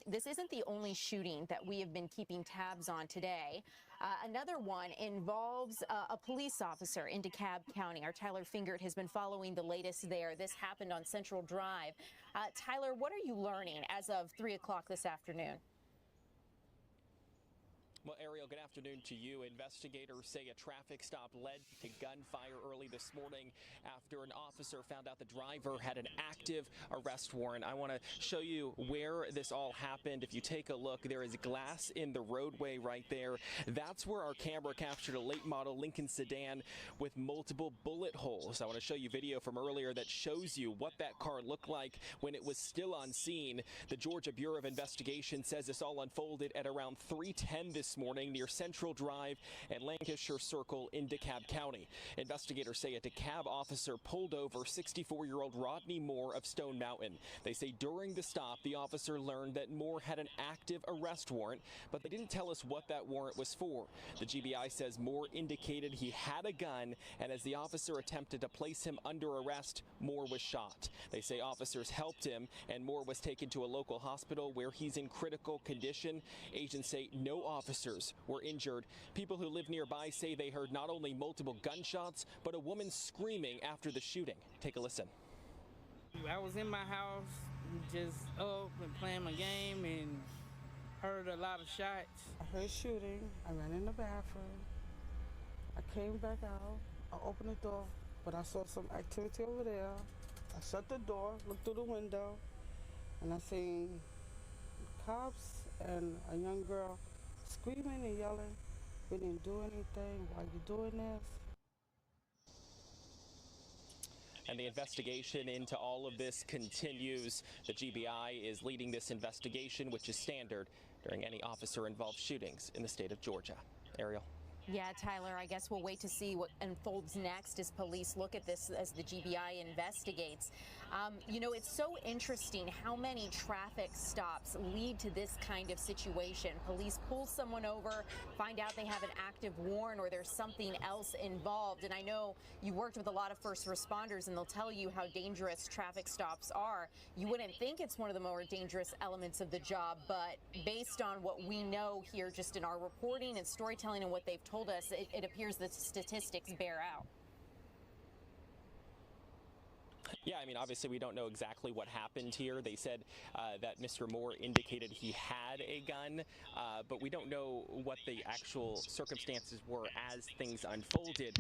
This isn't the only shooting that we have been keeping tabs on today. Another one involves a police officer in DeKalb County. Our Tyler Fingert has been following the latest there. This happened on Central Drive. Tyler, what are you learning as of 3 o'clock this afternoon? Well, Ariel, good afternoon to you. Investigators say a traffic stop led to gunfire early this morning after an officer found out the driver had an active arrest warrant. I want to show you where this all happened. If you take a look, there is glass in the roadway right there. That's where our camera captured a late model Lincoln sedan with multiple bullet holes. I want to show you video from earlier that shows you what that car looked like when it was still on scene. The Georgia Bureau of Investigation says this all unfolded at around 3:10 this morning near Central Drive and Lancashire Circle in DeKalb County. Investigators say a DeKalb officer pulled over 64-year-old Rodney Moore of Stone Mountain. They say during the stop, the officer learned that Moore had an active arrest warrant, but they didn't tell us what that warrant was for. The GBI says Moore indicated he had a gun, and as the officer attempted to place him under arrest, Moore was shot. They say officers helped him, and Moore was taken to a local hospital where he's in critical condition. Agents say no officers were injured. People who live nearby say they heard not only multiple gunshots, but a woman screaming after the shooting. Take a listen. I was in my house, just up and playing my game, and heard a lot of shots. I heard shooting. I ran in the bathroom. I came back out. I opened the door, but I saw some activity over there. I shut the door, looked through the window, and I seen cops and a young girl screaming and yelling. We didn't do anything. Why you doing this? And the investigation into all of this continues. The GBI is leading this investigation, which is standard during any officer-involved shootings in the state of Georgia. Ariel. Yeah, Tyler, I guess we'll wait to see what unfolds next as police look at this as the GBI investigates. You know, it's so interesting how many traffic stops lead to this kind of situation. Police pull someone over, find out they have an active warrant or there's something else involved. And I know you worked with a lot of first responders, and they'll tell you how dangerous traffic stops are. You wouldn't think it's one of the more dangerous elements of the job, but based on what we know here just in our reporting and storytelling and what they've told us, it appears the statistics bear out. Yeah, I mean, obviously we don't know exactly what happened here. They said that Mr. Moore indicated he had a gun, but we don't know what the actual circumstances were as things unfolded.